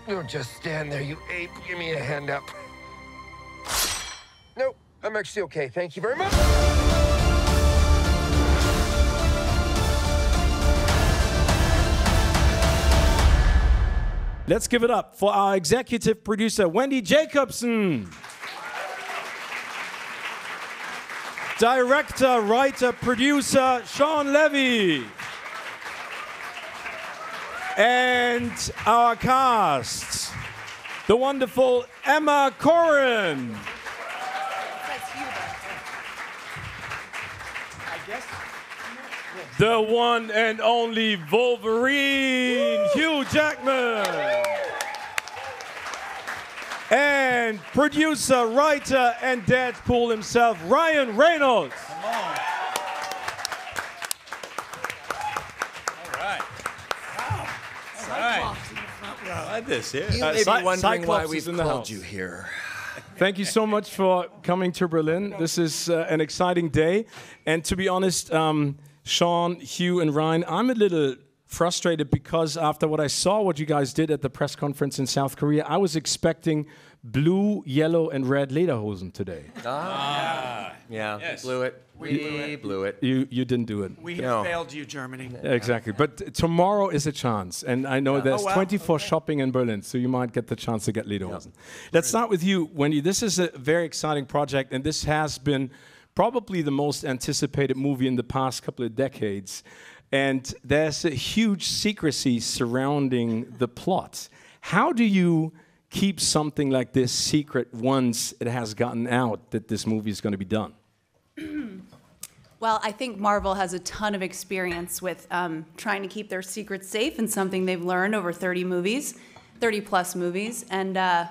Don't just stand there, you ape. Give me a hand up. Nope, I'm actually okay. Thank you very much. Let's give it up for our executive producer, Wendy Jacobson. Director, writer, producer, Sean Levy. And our cast, the wonderful Emma Corrin. The one and only Wolverine, Hugh Jackman. And producer, writer, and Deadpool himself, Ryan Reynolds. Come on. All right. Wow. All right. I like this, yeah. You may be wondering why Cyclops we've in the called house. you here. Thank you so much for coming to Berlin. This is an exciting day. And to be honest, Sean, Hugh, and Ryan, I'm a little frustrated because after what I saw what you guys did at the press conference in South Korea, I was expecting blue, yellow, and red lederhosen today. Yeah, Yes. blew it. We blew it. You didn't do it. We have failed you, Germany. Exactly. But tomorrow is a chance. And I know there's Oh, wow. 24 shopping in Berlin, so you might get the chance to get lederhosen. Let's start with you, Wendy. This is a very exciting project, and this has been probably the most anticipated movie in the past couple of decades. And there's a huge secrecy surrounding the plot. How do you keep something like this secret once it has gotten out that this movie is going to be done? Well, I think Marvel has a ton of experience with trying to keep their secrets safe, and something they've learned over 30 plus movies. And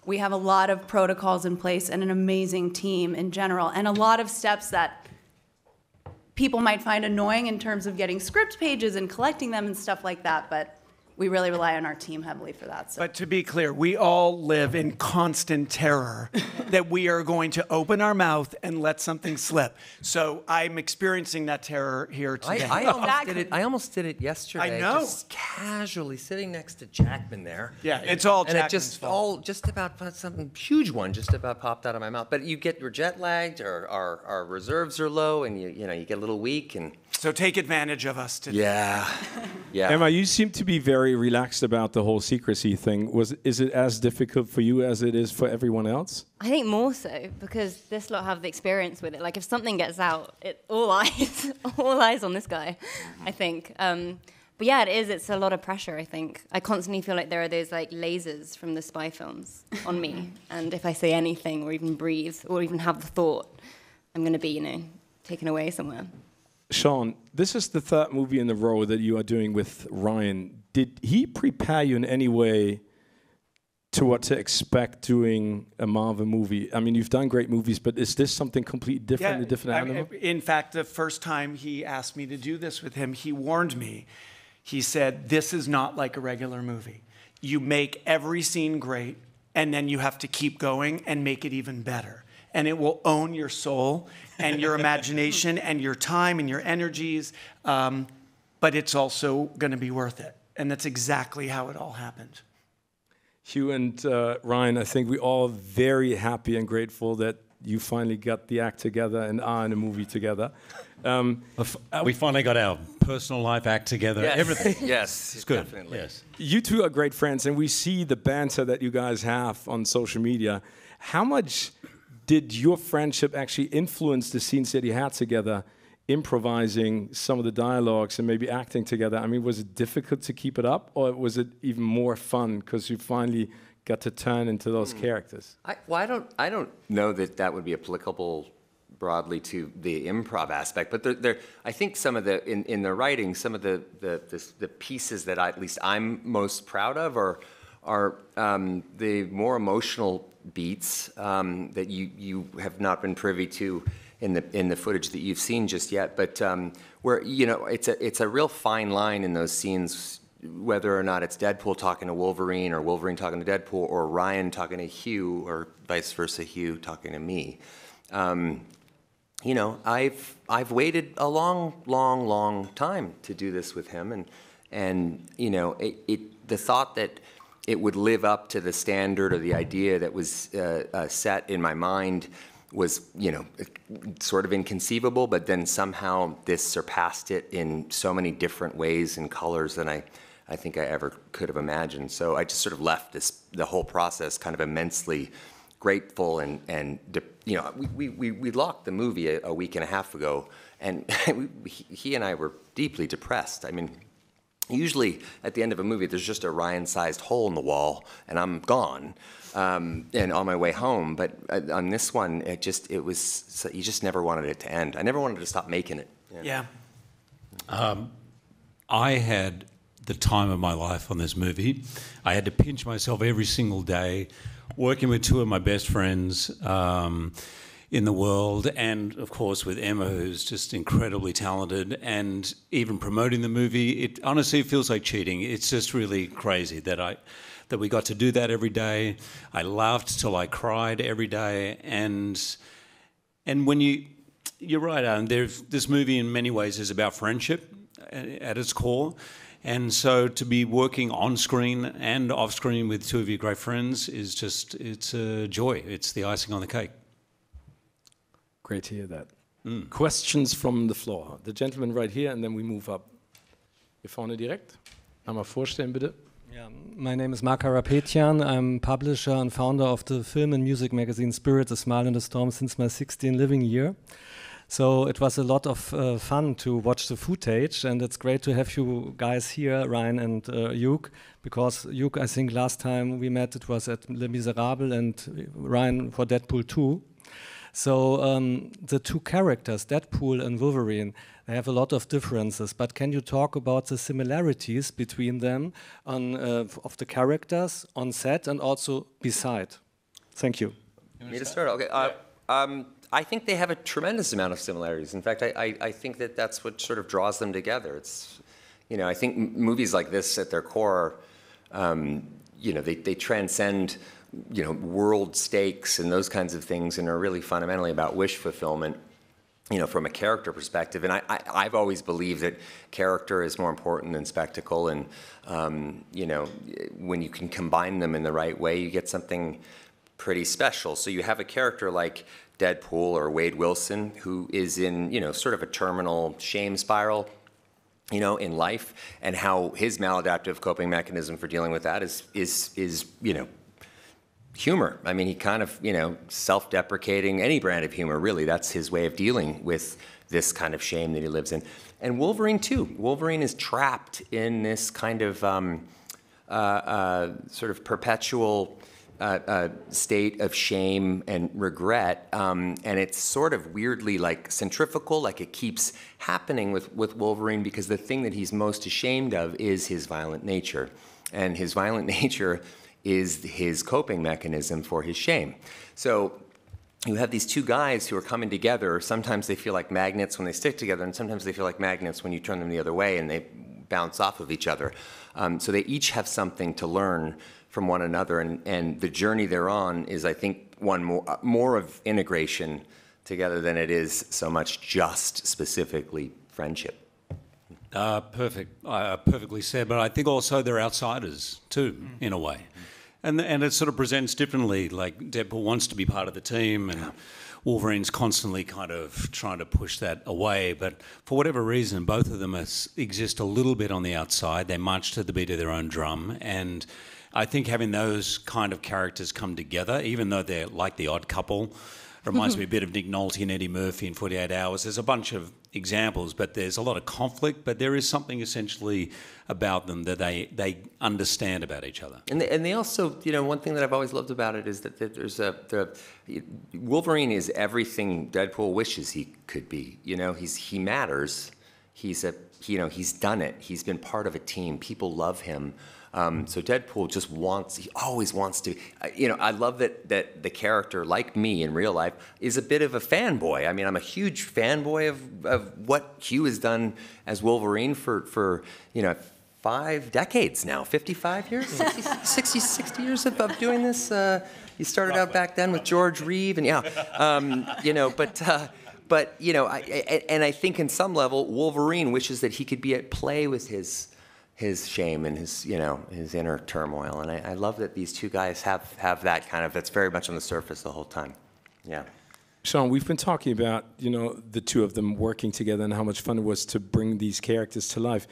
we have a lot of protocols in place and an amazing team in general, and a lot of steps that people might find annoying in terms of getting script pages and collecting them and stuff like that, but we really rely on our team heavily for that. So. But to be clear, we all live in constant terror that we are going to open our mouth and let something slip. So I'm experiencing that terror here today. I almost did it yesterday. I know. Just casually sitting next to Jackman there. Yeah, it's all and it Jackman's just fault. all just about something huge one just about popped out of my mouth. But you're jet lagged, or our reserves are low, and you get a little weak and. So take advantage of us today. Yeah. Emma, you seem to be very relaxed about the whole secrecy thing. Is it as difficult for you as it is for everyone else? I think more so, because this lot have the experience with it. Like, if something gets out, all eyes on this guy, I think. But yeah, it's a lot of pressure, I think. I constantly feel like there are those like lasers from the spy films on me. And if I say anything or even breathe or even have the thought, I'm going to be, taken away somewhere. Sean, this is the third movie in a row that you are doing with Ryan. Did he prepare you in any way to what to expect doing a Marvel movie? I mean, you've done great movies, but is this something completely different, a different animal? In fact, the first time he asked me to do this with him, he warned me. He said, this is not like a regular movie. You make every scene great, and then you have to keep going and make it even better. And it will own your soul and your imagination and your time and your energies, but it's also going to be worth it. And that's exactly how it all happened. Hugh and Ryan, I think we're all very happy and grateful that you finally got the act together and are in a movie together. We finally got our personal life act together. Yes. Everything. Yes, It's good. definitely. Yes. You two are great friends, and we see the banter that you guys have on social media. How much did your friendship actually influence the scenes that you had together, improvising some of the dialogues and maybe acting together? I mean, was it difficult to keep it up, or was it even more fun because you finally got to turn into those characters? I don't know that would be applicable broadly to the improv aspect, but I think some of the in the writing, some of the pieces that at least I'm most proud of are the more emotional beats that you have not been privy to in the footage that you've seen just yet, but where it's a real fine line in those scenes, whether or not it's Deadpool talking to Wolverine or Wolverine talking to Deadpool or Ryan talking to Hugh or vice versa, Hugh talking to me. I've waited a long time to do this with him, and the thought that it would live up to the standard or the idea that was set in my mind was, sort of inconceivable, but then somehow this surpassed it in so many different ways and colors than I think I ever could have imagined. So I just sort of left the whole process kind of immensely grateful and we locked the movie a week and a half ago, and he and I were deeply depressed. I mean, usually at the end of a movie, there's just a Ryan-sized hole in the wall, and I'm gone and on my way home. But on this one, it was you just never wanted it to end. I never wanted to stop making it. Yeah. I had the time of my life on this movie. I had to pinch myself every single day, working with two of my best friends in the world, and of course with Emma, who's just incredibly talented, and even promoting the movie. It honestly feels like cheating. It's just really crazy that we got to do that every day. I laughed till I cried every day, and when you're right, Alan, this movie in many ways is about friendship at its core. And so to be working on screen and off screen with two of your great friends is it's a joy. It's the icing on the cake. Great to hear that. Questions from the floor. The gentleman right here, and then we move up. Hier vorne direkt. Einmal vorstellen, bitte. Yeah, my name is Mark Karapetian. I'm publisher and founder of the film and music magazine Spirit, A Smile in the Storm since my 16th living year. So it was a lot of fun to watch the footage, and it's great to have you guys here, Ryan and Hugh, because Hugh, I think last time we met it was at Les Miserables, and Ryan for Deadpool 2. So the two characters, Deadpool and Wolverine, they have a lot of differences, but can you talk about the similarities between them of the characters on set and also beside? Thank you. Me to start? Okay. I think they have a tremendous amount of similarities. In fact, I think that's what sort of draws them together. It's, I think movies like this at their core, they transcend, world stakes and those kinds of things, and are really fundamentally about wish fulfillment, from a character perspective. And I've always believed that character is more important than spectacle. And, when you can combine them in the right way, you get something pretty special. So you have a character like Deadpool or Wade Wilson, who is in, sort of a terminal shame spiral, in life, and how his maladaptive coping mechanism for dealing with that is humor. I mean, he kind of, self-deprecating, any brand of humor, really. That's his way of dealing with this kind of shame that he lives in. And Wolverine, too. Wolverine is trapped in this kind of sort of perpetual state of shame and regret, and it's sort of weirdly like centrifugal, like it keeps happening with Wolverine, because the thing that he's most ashamed of is his violent nature, and his violent nature is his coping mechanism for his shame. So you have these two guys who are coming together. Sometimes they feel like magnets when they stick together, and sometimes they feel like magnets when you turn them the other way and they bounce off of each other. So they each have something to learn from one another, and the journey they're on is, I think, one more of integration together than it is so much just specifically friendship. Perfectly said. But I think also they're outsiders too, in a way, and it sort of presents differently. Like Deadpool wants to be part of the team, and Wolverine's constantly kind of trying to push that away. But for whatever reason, both of them exist a little bit on the outside. They march to the beat of their own drum, and I think having those kind of characters come together, even though they're like the odd couple, reminds me a bit of Nick Nolte and Eddie Murphy in 48 Hours. There's a bunch of examples, but there's a lot of conflict, but there is something essentially about them that they understand about each other. And they also, one thing that I've always loved about it is that there's Wolverine is everything Deadpool wishes he could be. He matters. He's done it. He's been part of a team. People love him. So Deadpool he always wants to, I love that the character, like me in real life, is a bit of a fanboy. I mean, I'm a huge fanboy of what Hugh has done as Wolverine for 5 decades now, 55 years, 60 years of doing this. He started out back then with George Reeve, and but I think in some level, Wolverine wishes that he could be at play with his his shame and his, you know, his inner turmoil. And I love that these two guys have that kind of, that's very much on the surface the whole time. Yeah. Sean, we've been talking about, you know, the two of them working together and how much fun it was to bring these characters to life.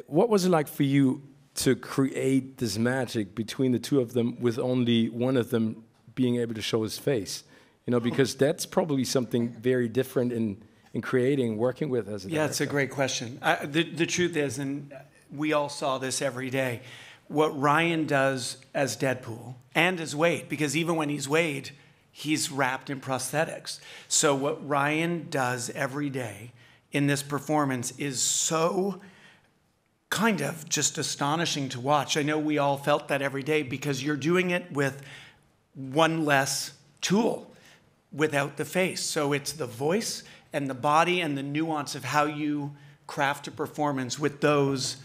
What was it like for you to create this magic between the two of them with only one of them being able to show his face? You know, because that's probably something very different in creating, working with as a director. It's a great question. The truth is, and we all saw this every day, what Ryan does as Deadpool and as Wade, because even when he's Wade, he's wrapped in prosthetics. So what Ryan does every day in this performance is so kind of just astonishing to watch. I know we all felt that every day because you're doing it with one less tool without the face. So it's the voice and the body and the nuance of how you craft a performance with those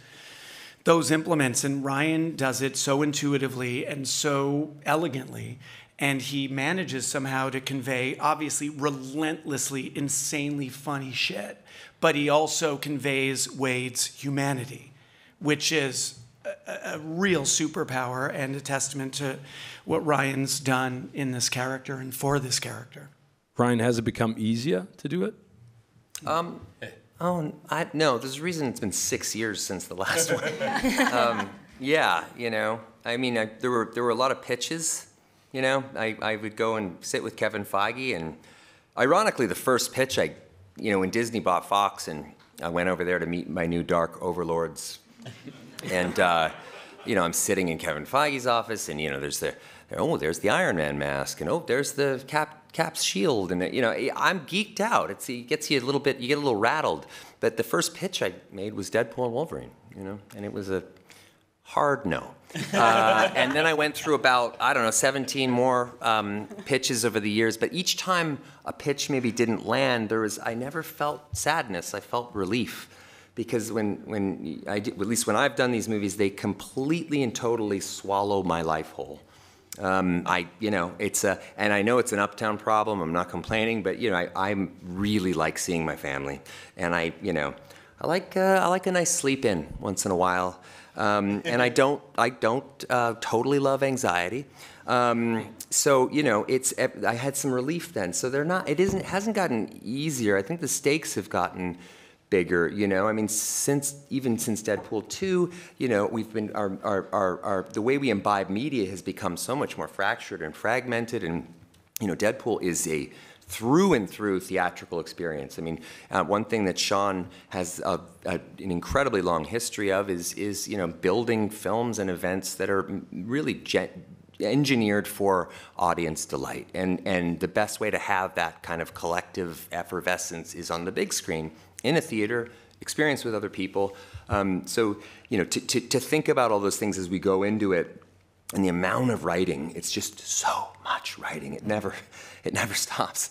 implements. And Ryan does it so intuitively and so elegantly. And he manages somehow to convey, obviously, relentlessly, insanely funny shit. But he also conveys Wade's humanity, which is a real superpower and a testament to what Ryan's done in this character and for this character. Ryan, has it become easier to do it? No, there's a reason it's been 6 years since the last one. Yeah, you know, I mean, there were a lot of pitches. You know, I would go and sit with Kevin Feige, and ironically, the first pitch, when Disney bought Fox, and I went over there to meet my new dark overlords, and I'm sitting in Kevin Feige's office, and there's there's the Iron Man mask, and there's the Cap's shield, and I'm geeked out. It gets you you get a little rattled. But the first pitch I made was Deadpool and Wolverine, and it was a hard no. And then I went through about, 17 more pitches over the years. But each time a pitch maybe didn't land, I never felt sadness. I felt relief. Because at least when I've done these movies, they completely and totally swallow my life whole. And I know it's an uptown problem. I'm not complaining, but I really like seeing my family, and I like a nice sleep in once in a while. And I don't totally love anxiety. So I had some relief then. So it hasn't gotten easier. I think the stakes have gotten bigger. I mean, since Deadpool 2, we've been the way we imbibe media has become so much more fractured and fragmented, and Deadpool is a through and through theatrical experience. I mean, one thing that Sean has an incredibly long history of is building films and events that are really engineered for audience delight. And the best way to have that kind of collective effervescence is on the big screen, in a theater, experience with other people. So to think about all those things as we go into it, and the amount of writing, it's just so much writing. It never stops.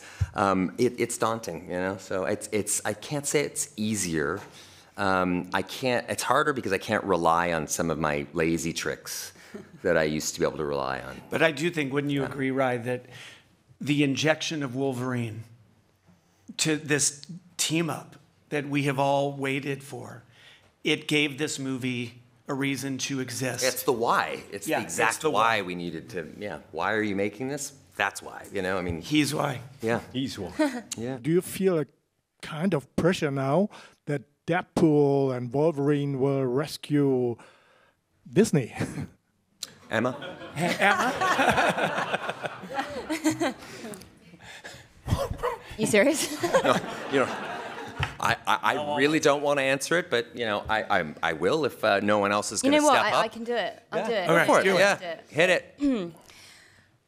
It's daunting, So I can't say it's easier. It's harder because I can't rely on some of my lazy tricks that I used to be able to rely on. But I do think, wouldn't you agree, Rye, that the injection of Wolverine to this team up that we have all waited for, it gave this movie a reason to exist. It's the why. It's the exact why we needed to. Yeah. Why are you making this? That's why. I mean. He's why. Yeah. He's why. Yeah. Do you feel a kind of pressure now that Deadpool and Wolverine will rescue Disney? Emma? Hey, Emma? You serious? No, I really don't want to answer it, but I will if no one else is going to step up. I can do it. I'll do it. Go for it. Yeah. Hit it.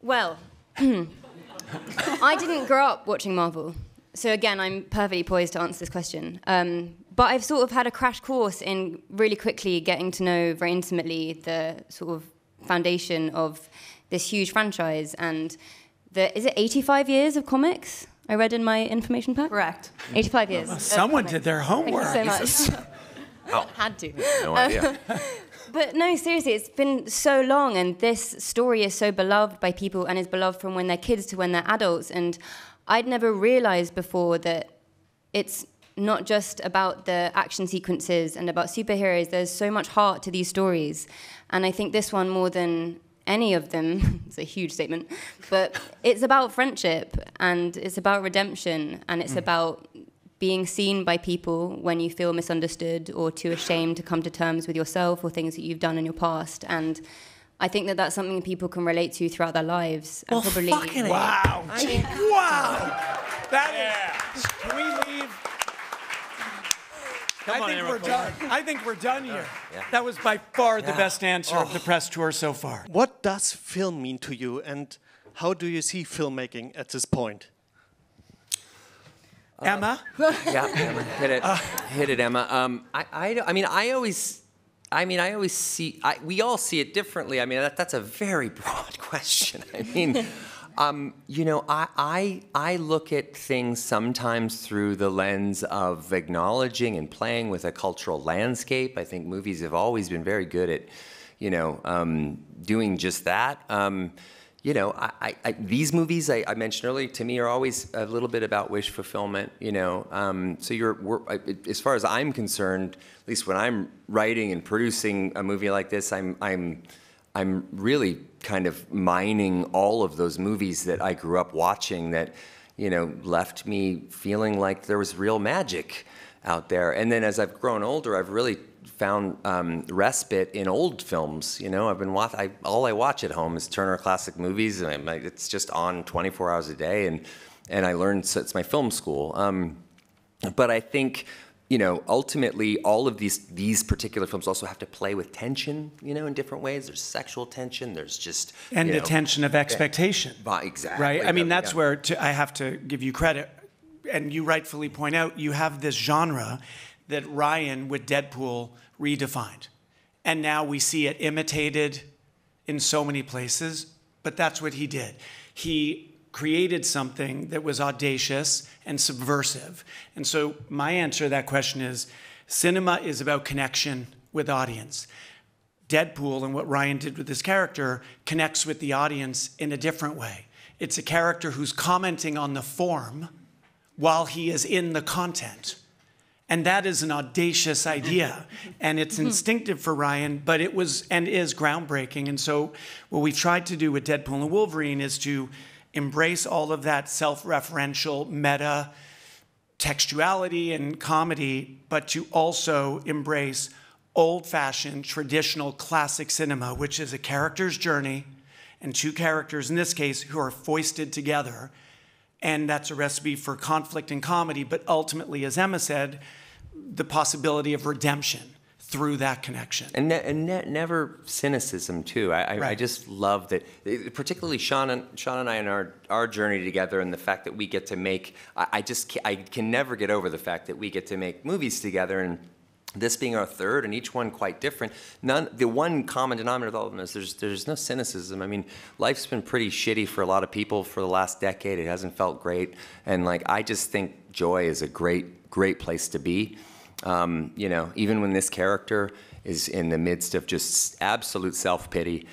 Well, I didn't grow up watching Marvel, so again, I'm perfectly poised to answer this question. But I've sort of had a crash course in really quickly getting to know very intimately the sort of foundation of this huge franchise, and is it 85 years of comics? I read in my information pack. Correct. 85 years. Someone did their homework. Thank you so much. Oh. Had to. No idea. But no, seriously, it's been so long, and this story is so beloved by people and is beloved from when they're kids to when they're adults. And I'd never realized before that it's not just about the action sequences and about superheroes. There's so much heart to these stories. And I think this one, more than any of them, it's a huge statement, but it's about friendship, and it's about redemption, and it's about being seen by people when you feel misunderstood or too ashamed to come to terms with yourself or things that you've done in your past. And I think that that's something people can relate to throughout their lives. And Well, probably, fucking wow. Wow. That is, can we leave? I think we're done here. That was by far the best answer of the press tour so far. What does film mean to you, and how do you see filmmaking at this point? Emma? Yeah, Emma, hit it, Emma. I always see. We all see it differently. I mean, that's a very broad question. I mean, I look at things sometimes through the lens of acknowledging and playing with a cultural landscape. I think movies have always been very good at, doing just that. These movies I mentioned earlier, to me, are always a little bit about wish fulfillment. So as far as I'm concerned, at least when I'm writing and producing a movie like this, I'm really kind of mining all of those movies that I grew up watching that, left me feeling like there was real magic out there. And then as I've grown older, I've really found respite in old films. I've been all I watch at home is Turner Classic Movies, and it's just on 24 hours a day, and I learned, so it's my film school. But I think, ultimately, all of these particular films also have to play with tension, in different ways. There's sexual tension. There's just the tension of expectation. Exactly. Right. I mean, that's where I have to give you credit, and you rightfully point out you have this genre that Ryan with Deadpool redefined, and now we see it imitated in so many places. But that's what he did. He created something that was audacious and subversive. And so my answer to that question is, cinema is about connection with audience. Deadpool and what Ryan did with his character connects with the audience in a different way. It's a character who's commenting on the form while he is in the content. And that is an audacious idea. And it's instinctive for Ryan, but it was and is groundbreaking. And so what we've tried to do with Deadpool and Wolverine is to embrace all of that self-referential meta textuality and comedy, but to also embrace old-fashioned, traditional, classic cinema, which is a character's journey and two characters, in this case, who are foisted together. And that's a recipe for conflict and comedy, but ultimately, as Emma said, the possibility of redemption through that connection. And never cynicism, too. I just love that, particularly Sean and I in our journey together, and the fact that we get to make, I can never get over the fact that we get to make movies together, and this being our third, and each one quite different. The one common denominator with all of them is there's no cynicism. I mean, life's been pretty shitty for a lot of people for the last decade. It hasn't felt great, and I just think joy is a great place to be. Even when this character is in the midst of just absolute self-pity,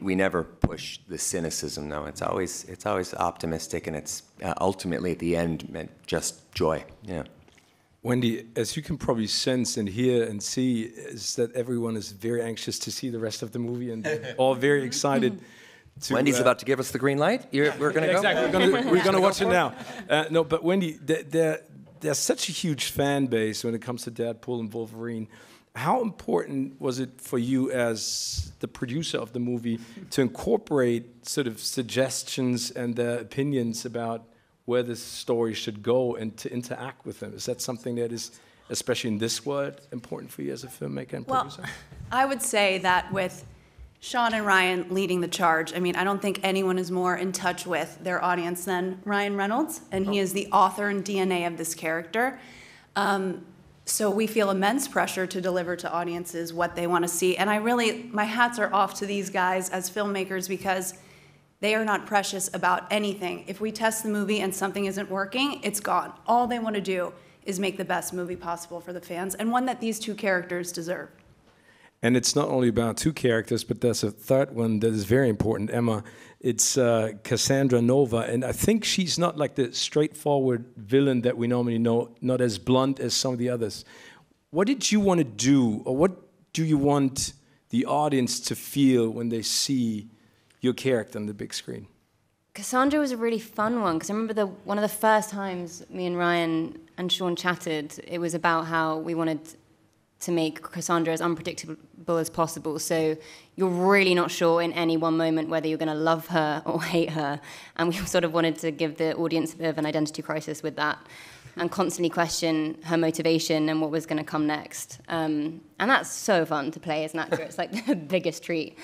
we never push the cynicism. No, it's always optimistic, and it's ultimately at the end meant just joy. Yeah. Wendy, as you can probably sense and hear and see, is that everyone is very anxious to see the rest of the movie, and they're all very excited. Wendy's about to give us the green light. We're going to go. Exactly. We're going to watch it now. No, but Wendy, there's such a huge fan base when it comes to Deadpool and Wolverine. How important was it for you as the producer of the movie to incorporate sort of suggestions and their opinions about where this story should go and to interact with them? Is that something that is, especially in this world, important for you as a filmmaker and producer? Well, I would say that with Sean and Ryan leading the charge, I mean, I don't think anyone is more in touch with their audience than Ryan Reynolds, and he is the author and DNA of this character. So we feel immense pressure to deliver to audiences what they want to see. And my hats are off to these guys as filmmakers, because they are not precious about anything. If we test the movie and something isn't working, it's gone. All they want to do is make the best movie possible for the fans, and one that these two characters deserve. And it's not only about two characters, but there's a third one that is very important, Emma. It's Cassandra Nova, and I think she's not like the straightforward villain that we normally know, not as blunt as some of the others. What did you want to do, or what do you want the audience to feel when they see your character on the big screen? Cassandra was a really fun one, because I remember one of the first times me and Ryan and Sean chatted, it was about how we wanted to make Cassandra as unpredictable as possible. So you're really not sure in any one moment whether you're going to love her or hate her. And we sort of wanted to give the audience a bit of an identity crisis with that and constantly question her motivation and what was going to come next. And that's so fun to play as an actor. It's like the biggest treat.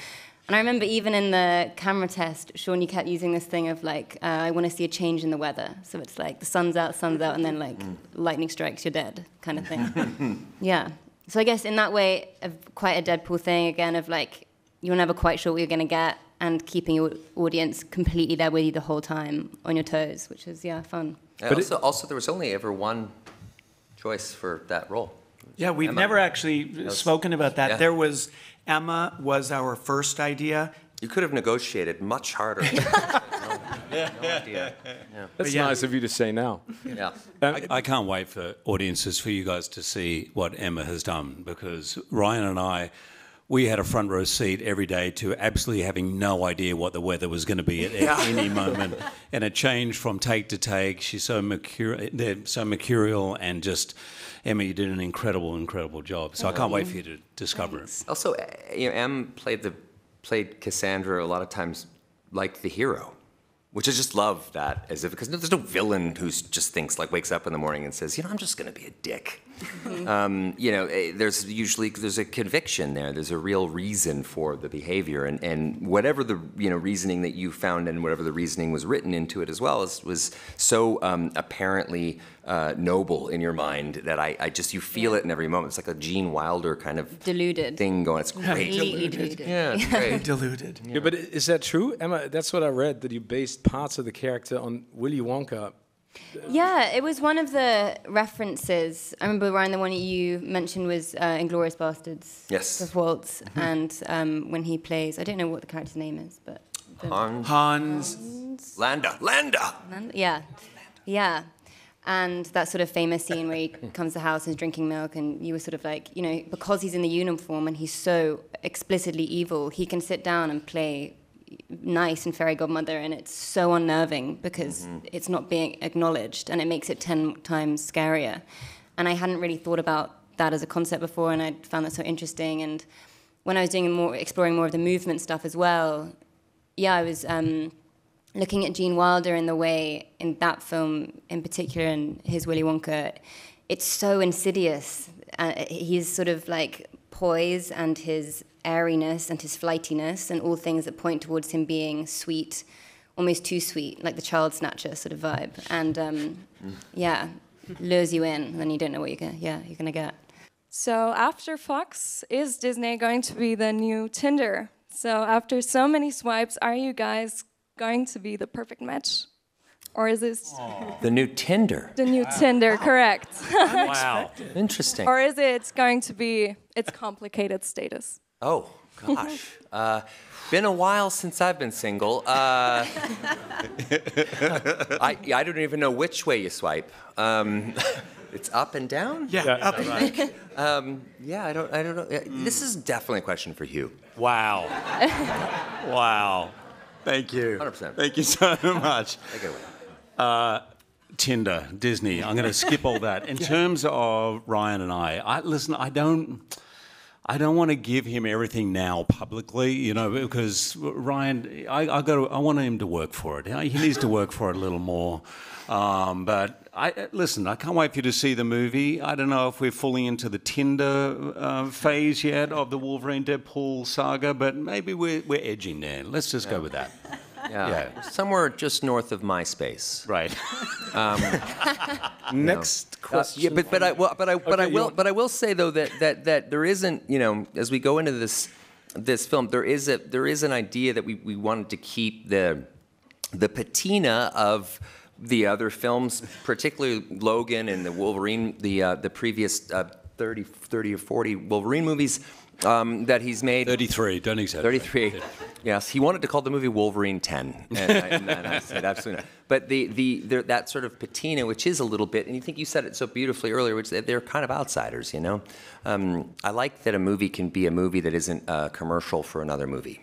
And I remember even in the camera test, Sean, you kept using this thing of like, I want to see a change in the weather. So it's like the sun's out, and then like lightning strikes, you're dead kind of thing. Yeah. So I guess in that way, quite a Deadpool thing, again, of like, you're never quite sure what you're going to get, and keeping your audience completely there with you the whole time, on your toes, which is, yeah, fun. But also, there was only ever one choice for that role. Yeah, we've Emma. never actually spoken about that. Yeah. Emma was our first idea. You could have negotiated much harder. No idea. Yeah. That's nice of you to say now. Yeah. I can't wait for audiences, for you guys to see what Emma has done, because Ryan and I, we had a front row seat every day to absolutely having no idea what the weather was going to be at any moment. And it changed from take to take. She's so mercurial, and just, Emma, you did an incredible job. So I can't wait for you to discover it. Also, Em played Cassandra a lot of times like the hero, which I just love that, because there's no villain who just thinks, like, wakes up in the morning and says, I'm just going to be a dick. There's a conviction there. There's a real reason for the behavior, and whatever the reasoning that you found, and whatever the reasoning was written into it as well, was so apparently noble in your mind that you feel it in every moment. It's like a Gene Wilder kind of deluded thing going. It's great. Completely deluded. Yeah, it's great. Deluded. Yeah, but is that true, Emma? That's what I read, that you based parts of the character on Willy Wonka. Yeah, it was one of the references. I remember, Ryan, the one that you mentioned was Inglourious Bastards. Yes. Of Waltz. And when he plays, I don't know what the character's name is, but... Hans. Landa. Yeah. Yeah. And that sort of famous scene where he comes to the house and is drinking milk, and you were sort of like, because he's in the uniform and he's so explicitly evil, he can sit down and play nice and fairy godmother, and it's so unnerving because it's not being acknowledged, and it makes it 10 times scarier. And I hadn't really thought about that as a concept before, and I found that so interesting. And when I was exploring more of the movement stuff as well, I was looking at Gene Wilder in the way, in that film in particular, and his Willy Wonka, it's so insidious. He's sort of like poise and his airiness and his flightiness, and all things that point towards him being sweet, almost too sweet, like the child snatcher sort of vibe. And lures you in, and then you don't know what you're gonna get. So after Fox, is Disney going to be the new Tinder? So after so many swipes, are you guys going to be the perfect match? Or is this... The new Tinder. The new Tinder, correct. Wow. Interesting. Or is it going to be its complicated status? Oh, gosh. Been a while since I've been single. I don't even know which way you swipe. It's up and down? Yeah, up and down. I don't know. This is definitely a question for Hugh. Wow. Wow. Thank you. 100%. Thank you so much. Take it away. Tinder, Disney. I'm going to skip all that. In terms of Ryan and I don't want to give him everything now publicly, because Ryan, I want him to work for it. He needs to work for it a little more. But I can't wait for you to see the movie. I don't know if we're fully into the Tinder phase yet of the Wolverine Deadpool saga, but maybe we're edging there. Let's just go with that. Yeah. Somewhere just north of MySpace. Right. Next question. But I will say though that there isn't, as we go into this film, there is an idea that we wanted to keep the patina of the other films, particularly Logan and the Wolverine, the previous 30 or 40 Wolverine movies, that he's made. 33, don't exaggerate. 33. Yes, he wanted to call the movie Wolverine 10, and I said absolutely not. But that sort of patina, which is a little bit, and you said it so beautifully earlier, which they're kind of outsiders, you know. I like that a movie can be a movie that isn't a commercial for another movie.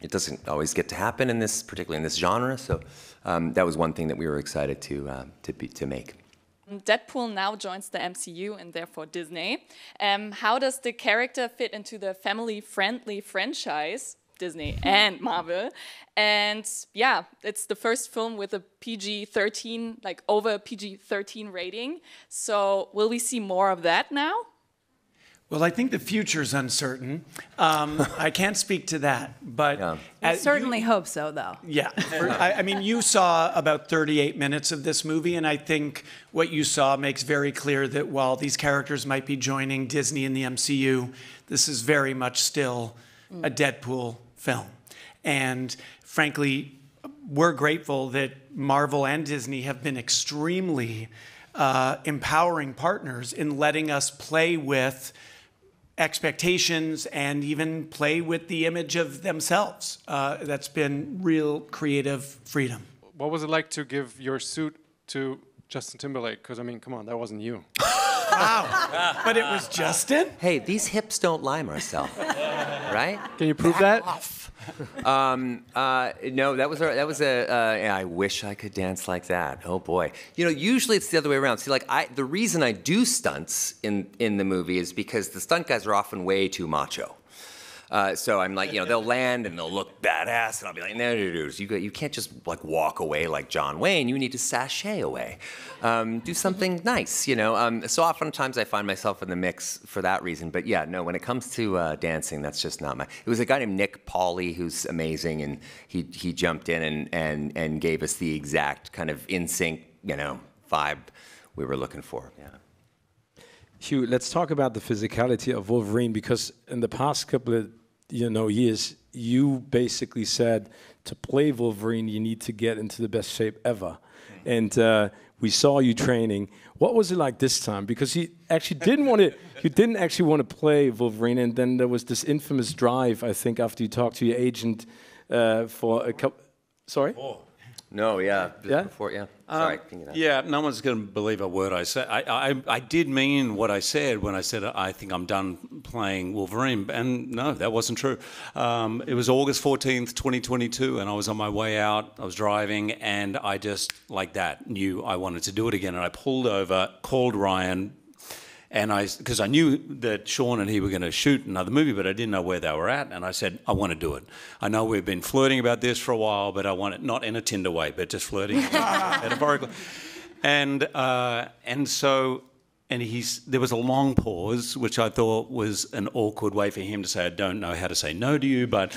It doesn't always get to happen in this, particularly in this genre. So that was one thing that we were excited to make. Deadpool now joins the MCU and therefore Disney. How does the character fit into the family-friendly franchise, Disney and Marvel? And yeah, it's the first film with a PG-13, like over PG-13 rating. So will we see more of that now? Well, I think the future's uncertain. I can't speak to that, but I certainly hope so, though. Yeah, I mean, you saw about 38 minutes of this movie, and I think what you saw makes very clear that while these characters might be joining Disney in the MCU, this is very much still a Deadpool film. And frankly, we're grateful that Marvel and Disney have been extremely empowering partners in letting us play with expectations and even play with the image of themselves. That's been real creative freedom. What was it like to give your suit to Justin Timberlake? Because, I mean, come on, that wasn't you. Wow. But it was Justin? Hey, these hips don't lie, Marcel. Right? Can you prove that? No, that was I wish I could dance like that. Oh boy. You know, usually it's the other way around. See, like the reason I do stunts in the movie is because the stunt guys are often way too macho. So I'm like, you know, they'll land and they'll look badass, and I'll be like, no, dudes, you can't just like walk away like John Wayne. You need to sashay away, do something nice, you know. So oftentimes I find myself in the mix for that reason. But yeah, no, when it comes to dancing, that's just not my. It was a guy named Nick Pauley who's amazing, and he jumped in and gave us the exact kind of in sync, you know, vibe we were looking for. Yeah. Hugh, let's talk about the physicality of Wolverine, because in the past couple of years, you basically said to play Wolverine, you need to get into the best shape ever. And we saw you training. What was it like this time? Because you actually didn't actually want to play Wolverine, and then there was this infamous drive, I think, after you talked to your agent for a couple. Sorry. Oh. No, yeah. Before, yeah. Sorry. Yeah, no one's going to believe a word I say. I did mean what I said when I said I think I'm done playing Wolverine. And no, that wasn't true. It was August 14th, 2022, and I was on my way out. I was driving, and I just, like that, knew I wanted to do it again. And I pulled over, called Ryan, and because I knew that Sean and he were going to shoot another movie, but I didn't know where they were at. And I said, I want to do it. I know we've been flirting about this for a while, but I want it not in a Tinder way, but just flirting metaphorically. And there was a long pause, which I thought was an awkward way for him to say, I don't know how to say no to you, but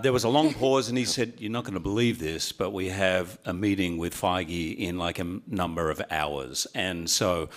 there was a long pause, and he said, you're not going to believe this, but we have a meeting with Feige in like a number of hours. And so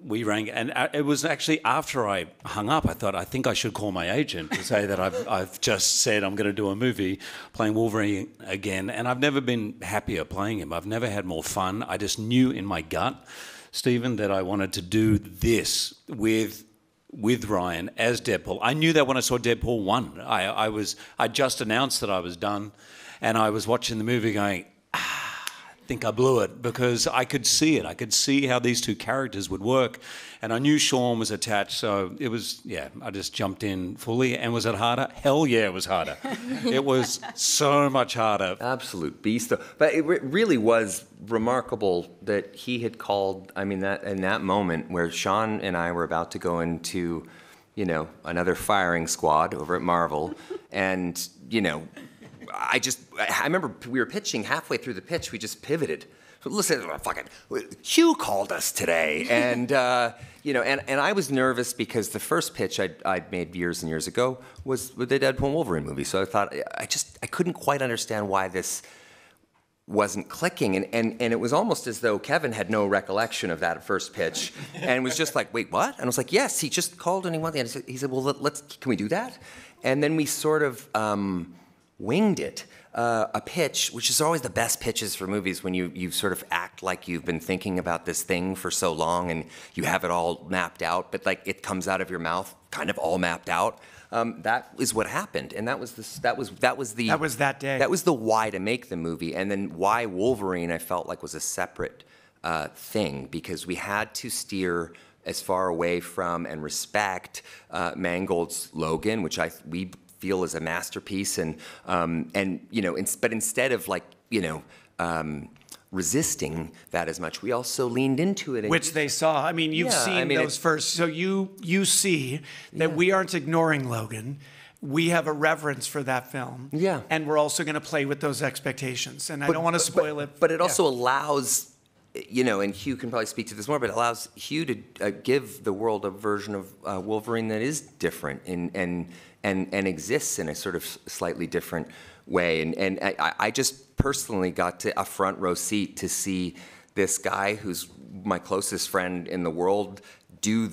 we rang, and it was actually after I hung up, I thought, I think I should call my agent to say that I've just said I'm going to do a movie playing Wolverine again, and I've never been happier playing him. I've never had more fun. I just knew in my gut, Stephen, that I wanted to do this with Ryan as Deadpool. I knew that when I saw Deadpool 1. I just announced that I was done, and I was watching the movie going, I think I blew it, because I could see it. I could see how these two characters would work, and I knew Sean was attached, so it was, yeah, I just jumped in fully. And was it harder? Hell yeah, it was harder. It was so much harder. Absolute beast, though. But it really was remarkable that he had called, I mean, that in that moment where Sean and I were about to go into, you know, another firing squad over at Marvel, and, you know, I remember we were pitching, halfway through the pitch, we just pivoted. Listen, fucking, Hugh called us today. And, you know, and I was nervous because the first pitch I'd made years and years ago was with the Deadpool and Wolverine movie. So I thought, I couldn't quite understand why this wasn't clicking. And it was almost as though Kevin had no recollection of that first pitch and was just like, wait, what? And I was like, yes, he just called and he wanted, and he said, well, can we do that? And then we sort of winged it. A pitch, which is always the best pitches for movies when you sort of act act like you've been thinking about this thing for so long and you have it all mapped out, but like it comes out of your mouth kind of all mapped out. That is what happened, and that was that day. That was the why to make the movie, and then why Wolverine I felt like was a separate thing, because we had to steer as far away from and respect Mangold's Logan, which we feel is a masterpiece, and you know, but instead of like, you know, resisting that as much, we also leaned into it. Which they saw. I mean, you've seen those first, so you see that we aren't ignoring Logan. We have a reverence for that film. Yeah. And we're also going to play with those expectations. And I don't want to spoil it. But it also allows, you know, and Hugh can probably speak to this more, but it allows Hugh to give the world a version of Wolverine that is different and exists in a sort of slightly different way. And I just personally got a front row seat to see this guy who's my closest friend in the world do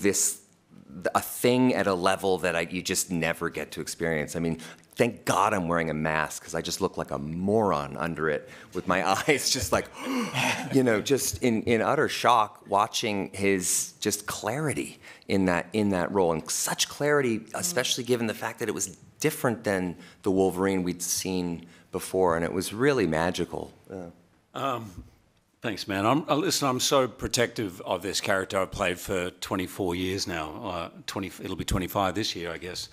a thing at a level that you just never get to experience. I mean, thank God I'm wearing a mask, because I just look like a moron under it with my eyes just like, you know, just in utter shock, watching his just clarity in that role, and such clarity, especially given the fact that it was different than the Wolverine we'd seen before, and it was really magical. Thanks, man. Listen, I'm so protective of this character I've played for 24 years now. It'll be 25 this year, I guess.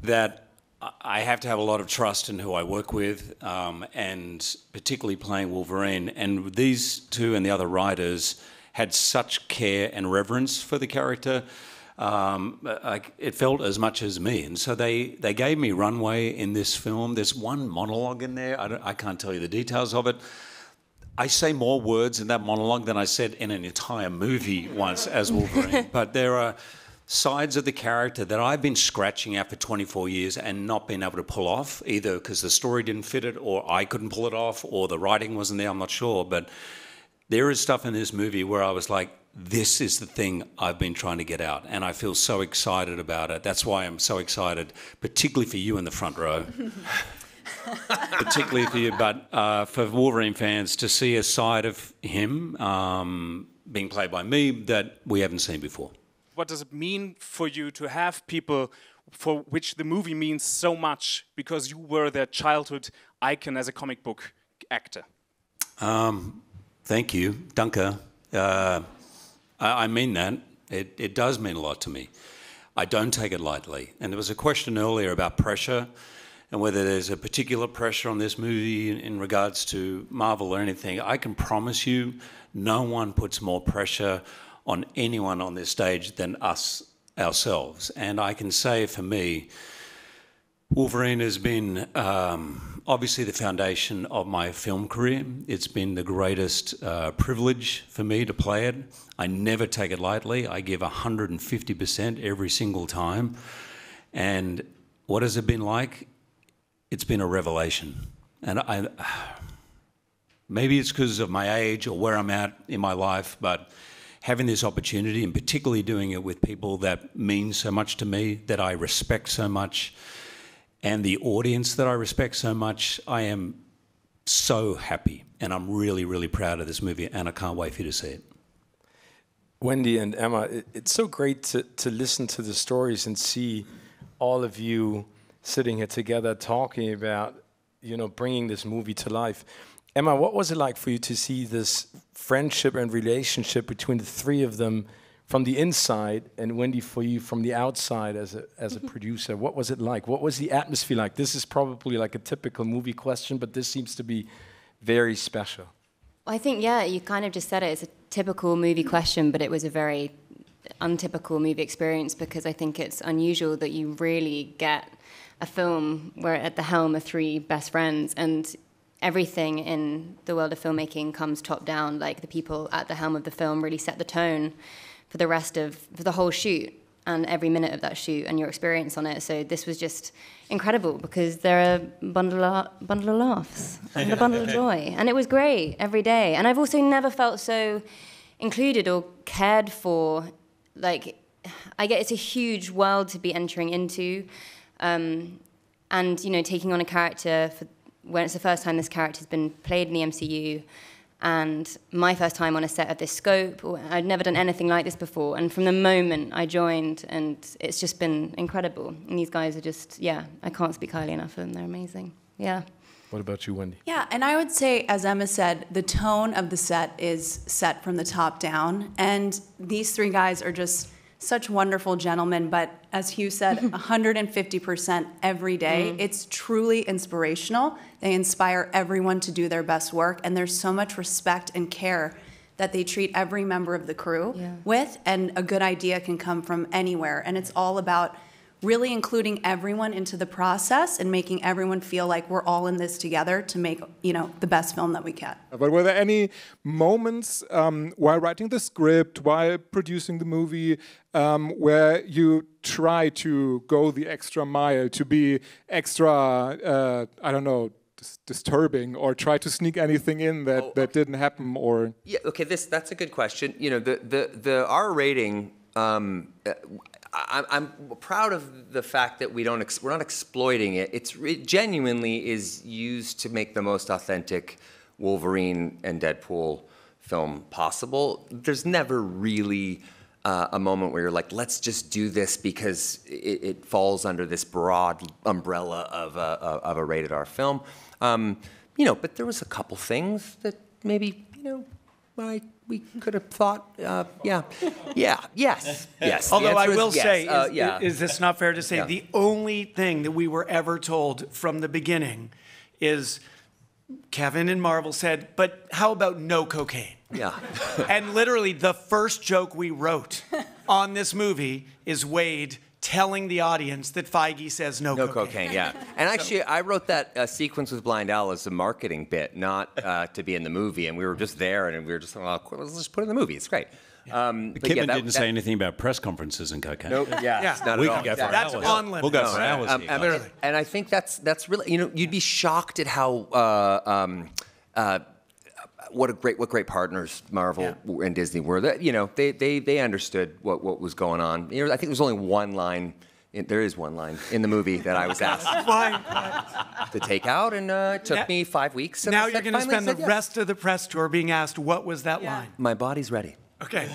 That I have to have a lot of trust in who I work with, and particularly playing Wolverine. And these two and the other writers had such care and reverence for the character. It felt as much as me. And so they gave me runway in this film. There's one monologue in there. I can't tell you the details of it. I say more words in that monologue than I said in an entire movie once as Wolverine. But there are sides of the character that I've been scratching at for 24 years and not been able to pull off, either because the story didn't fit it, or I couldn't pull it off, or the writing wasn't there, I'm not sure. But there is stuff in this movie where I was like, this is the thing I've been trying to get out, and I feel so excited about it. That's why I'm so excited, particularly for you in the front row. Particularly for you, but for Wolverine fans to see a side of him being played by me that we haven't seen before. What does it mean for you to have people for which the movie means so much because you were their childhood icon as a comic book actor? Thank you, Danke. I mean that. It does mean a lot to me. I don't take it lightly. And there was a question earlier about pressure, and whether there's a particular pressure on this movie in regards to Marvel or anything. I can promise you no one puts more pressure on anyone on this stage than us ourselves. And I can say for me, Wolverine has been obviously the foundation of my film career. It's been the greatest privilege for me to play it. I never take it lightly. I give 150% every single time. And what has it been like? It's been a revelation. And maybe it's because of my age or where I'm at in my life, but having this opportunity, and particularly doing it with people that mean so much to me, that I respect so much, and the audience that I respect so much, I am so happy. And I'm really, really proud of this movie, and I can't wait for you to see it. Wendy and Emma, it's so great to listen to the stories and see all of you sitting here together talking about, you know, bringing this movie to life. Emma, what was it like for you to see this friendship and relationship between the three of them from the inside, and Wendy, for you from the outside as a producer? What was it like? What was the atmosphere like? This is probably like a typical movie question, but this seems to be very special. I think, yeah, you kind of just said it. It's a typical movie question, but it was a very untypical movie experience, because I think it's unusual that you really get a film where at the helm are three best friends, and everything in the world of filmmaking comes top down. Like, the people at the helm of the film really set the tone for the whole shoot and every minute of that shoot and your experience on it. So this was just incredible, because they're a bundle of laughs and a bundle of joy. And it was great every day. And I've also never felt so included or cared for. Like, I get it's a huge world to be entering into. And, you know, taking on a character when it's the first time this character's been played in the MCU, And my first time on a set of this scope, I'd never done anything like this before. And from the moment I joined, and it's just been incredible. And these guys are just, yeah, I can't speak highly enough of them. They're amazing. Yeah. What about you, Wendy? Yeah, and I would say, as Emma said, the tone of the set is set from the top down. And these three guys are just such wonderful gentlemen. But as Hugh said, 150% every day. It's truly inspirational. They inspire everyone to do their best work. And there's so much respect and care that they treat every member of the crew with. And a good idea can come from anywhere. And it's all about really including everyone into the process and making everyone feel like we're all in this together to make, you know, the best film that we can. But were there any moments while writing the script, while producing the movie, where you try to go the extra mile, to be extra, I don't know, disturbing, or try to sneak anything in that didn't happen? Or yeah, okay, that's a good question. You know, the R rating. I'm proud of the fact that we're not exploiting it. It genuinely is used to make the most authentic Wolverine and Deadpool film possible. There's never really a moment where you're like, let's just do this because it falls under this broad umbrella of a rated R film. You know, but there was a couple things that maybe, you know, we could have thought, yes. Although I will say, is this not fair to say, the only thing that we were ever told from the beginning is Kevin and Marvel said, but how about no cocaine? Yeah. And literally the first joke we wrote on this movie is Wade telling the audience that Feige says no cocaine. Yeah. And actually, I wrote that sequence with Blind Al as a marketing bit, not to be in the movie. And we were just there, and we were just like, well, let's just put it in the movie. It's great. Kidman didn't say anything about press conferences and cocaine. Nope. Yeah. Not we at all. could go for That's hours. on limits. We'll go for hours. Literally. And I think that's really, you know, you'd be shocked at how what great partners Marvel and Disney were. That, you know, they understood what was going on. You know, I think there's only one line. There is one line in the movie that I was asked to take out, and it took me 5 weeks. And now you're going to spend the rest of the press tour being asked, what was that line? My body's ready. Okay.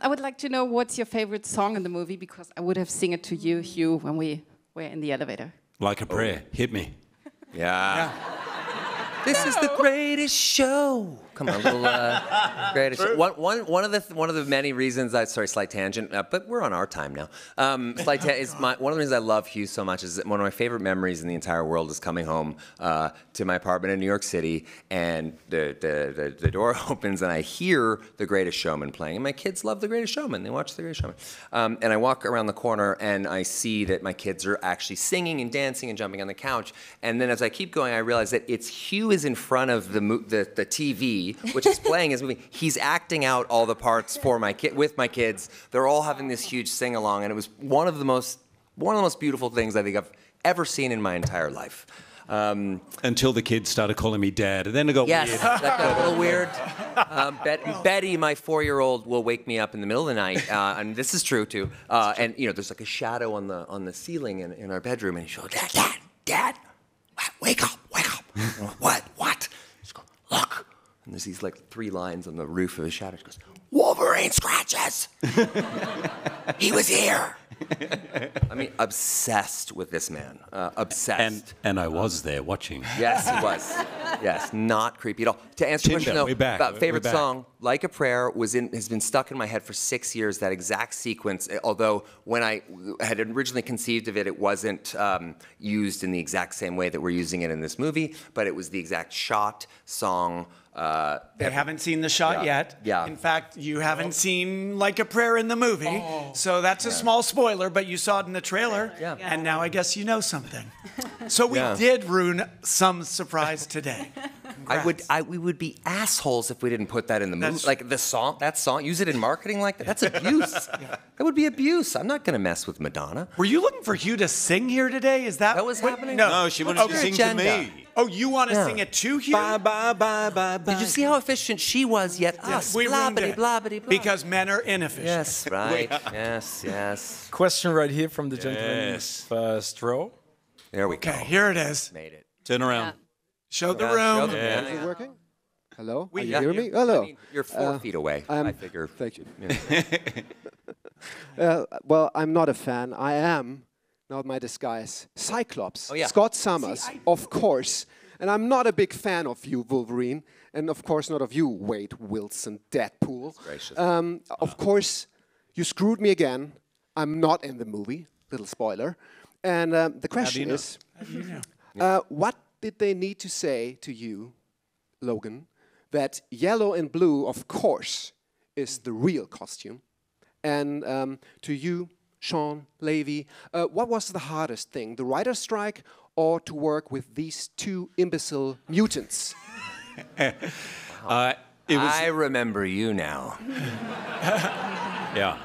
I would like to know what's your favorite song in the movie, because I would have sung it to you, Hugh, when we were in the elevator. Like a prayer. Hit me. Yeah. This is the greatest show. Come on, little greatest show. One of the many reasons sorry, slight tangent, but we're on our time now. One of the reasons I love Hugh so much is that one of my favorite memories in the entire world is coming home to my apartment in New York City, and the door opens and I hear The Greatest Showman playing, and my kids love The Greatest Showman. They watch The Greatest Showman, and I walk around the corner and I see that my kids are actually singing and dancing and jumping on the couch, and then as I keep going, I realize that Hugh is in front of the TV, which is playing his movie. He's acting out all the parts for with my kids. They're all having this huge sing along, and it was one of the most beautiful things I think I've ever seen in my entire life. Until the kids started calling me Dad, and then it got weird. Yes, that got a little weird. Betty, my 4-year-old, will wake me up in the middle of the night, and this is true too. And you know, there's like a shadow on the ceiling in our bedroom, and she'll go, Dad, wake up. What? She goes, look. And there's these like 3 lines on the roof of the shadow. She goes, Wolverine scratches. He was here. I mean, obsessed with this man. Obsessed. And I was there watching. Yes, he was. Yes, not creepy at all. To answer your question, though, about favorite song, Like a Prayer has been stuck in my head for 6 years, that exact sequence, although when I had originally conceived of it, it wasn't used in the exact same way that we're using it in this movie, but it was the exact shot, song. They haven't seen the shot yet. Yeah. In fact, you haven't seen Like a Prayer in the movie. So that's a small spoiler, but you saw it in the trailer. Yeah. And now I guess you know something. So we did ruin some surprise today. We would be assholes if we didn't put that in the movie. Like that song, use it in marketing like that. That's abuse. That would be abuse. I'm not going to mess with Madonna. Were you looking for Hugh to sing here today? Is that was happening? No, she wanted to sing to me. Oh, you want to sing it to Hugh? Bye. Did you see how efficient she was, yet us? We ruined it. Blah. Because men are inefficient. Yes, right. Yes. Question right here from the gentleman in the first row. There we go. Okay, here it is. Made it. Turn around. Show the room. Is it working? Hello? We Are you got hearing you. me? Hello. I mean, you're 4 feet away. I figure. Thank you. Yeah. Well, I'm not a fan. I am, not my disguise, Cyclops. Oh, yeah. Scott Summers, of course. And I'm not a big fan of you, Wolverine. And of course not of you, Wade Wilson, Deadpool. Gracious. Of course, you screwed me again. I'm not in the movie. Little spoiler. And the question is, what did they need to say to you, Logan, that yellow and blue, of course, is the real costume? And to you, Sean Levy, what was the hardest thing, the writer's strike or to work with these two imbecile mutants? I remember you now. Yeah.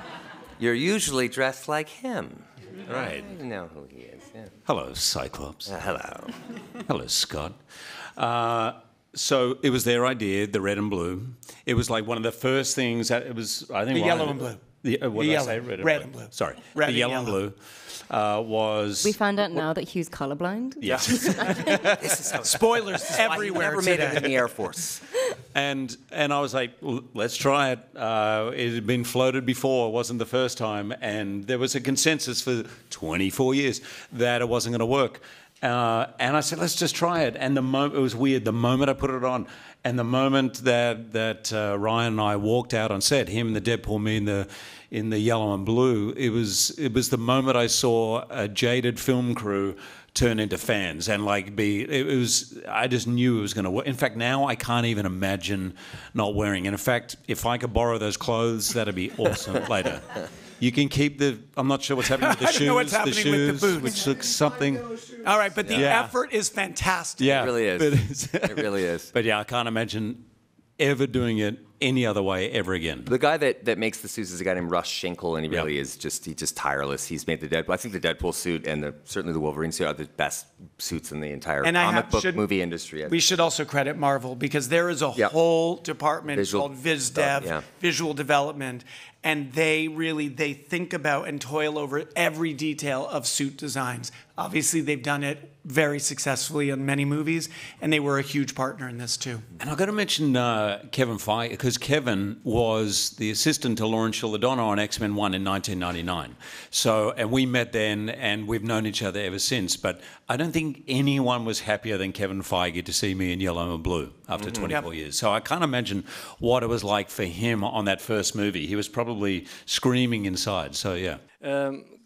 You're usually dressed like him. Right. I know who he is. Yeah. Hello, Cyclops. Hello. Hello, Scott. So it was their idea, the red and blue. It was like one of the first things that it was, I think... The yellow and blue. What did I say? Red and blue. Sorry. Red the yellow and blue was... We found out now that Hugh's colorblind. Yes. This is Spoilers everywhere never made it in the Air Force. And I was like, well, let's try it. It had been floated before. It wasn't the first time. And there was a consensus for 24 years that it wasn't going to work. And I said, let's just try it. And it was weird. The moment I put it on, and the moment that Ryan and I walked out on set, him and the Deadpool, me in the yellow and blue, it was the moment I saw a jaded film crew turn into fans and I just knew it was going to work. In fact, now I can't even imagine not wearing it. In fact, if I could borrow those clothes, that'd be awesome later. You can keep I'm not sure what's happening with the shoes. I don't know what's happening with the boots. Which looks something. All right, but the effort is fantastic. Yeah, it really is. It really is. But yeah, I can't imagine ever doing it any other way ever again. The guy that makes the suits is a guy named Russ Schenkel, and he really is he's just tireless. He's made the Deadpool. I think the Deadpool suit and certainly the Wolverine suit are the best suits in the entire comic book movie industry. We should also credit Marvel because there is a whole department called VizDev, visual development, and they think about and toil over every detail of suit designs. Obviously, they've done it very successfully in many movies, and they were a huge partner in this too. And I've got to mention Kevin Feige, because Kevin was the assistant to Lauren Sciulladonna on X-Men 1 in 1999. And we met then, and we've known each other ever since. But I don't think anyone was happier than Kevin Feige to see me in yellow and blue after 24 years. So I can't imagine what it was like for him on that first movie. He was probably screaming inside. So yeah.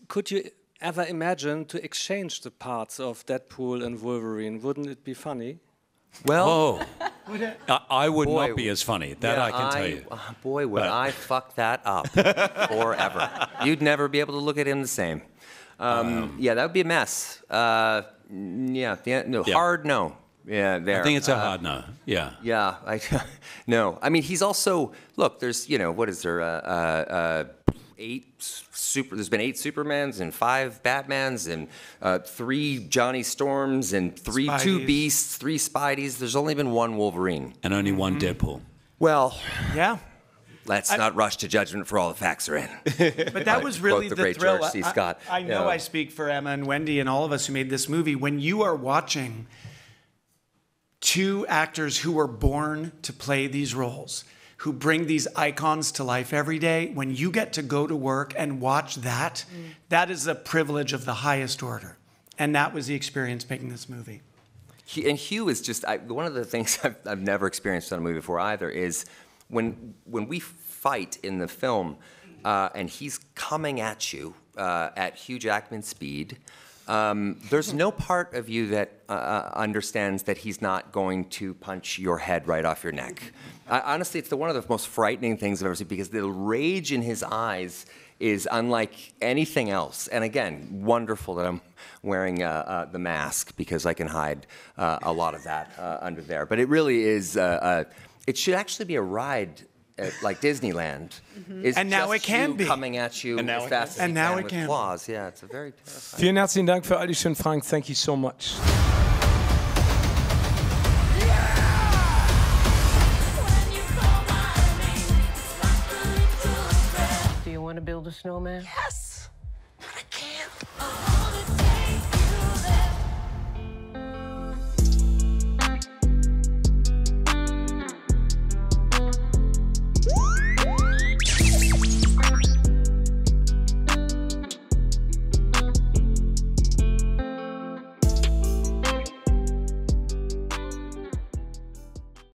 Could you ever imagine to exchange the parts of Deadpool and Wolverine? Wouldn't it be funny? Well, I would not be as funny. That I can tell you. Boy, would I fuck that up forever. You'd never be able to look at him the same. Yeah, that would be a mess. Hard no. Yeah, there. I think it's a hard no. Yeah. Yeah, no. I mean, he's also there's what is there? There's been 8 Supermans and 5 Batmans and 3 Johnny Storms and 2 Beasts, 3 Spideys. There's only been 1 Wolverine and only 1 Deadpool. Well, yeah. Let's not rush to judgment for all the facts are in. But that was really the great thrill. George C. Scott. I know I speak for Emma and Wendy and all of us who made this movie. When you are watching 2 actors who were born to play these roles, who bring these icons to life every day, when you get to go to work and watch that, that is a privilege of the highest order. And that was the experience making this movie. And Hugh is just, one of the things I've never experienced on a movie before either is when we fight in the film and he's coming at you at Hugh Jackman speed, there's no part of you that understands that he's not going to punch your head right off your neck. Honestly, it's one of the most frightening things I've ever seen because the rage in his eyes is unlike anything else. And again, wonderful that I'm wearing the mask because I can hide a lot of that under there. But it really is, it should actually be a ride like Disneyland. And now it can be. Coming at you as fast as he can with claws. Yeah, it's a very terrifying. Vielen herzlichen Dank für all die schönen Fragen. Thank you so much. Do you want to build a snowman? Yes!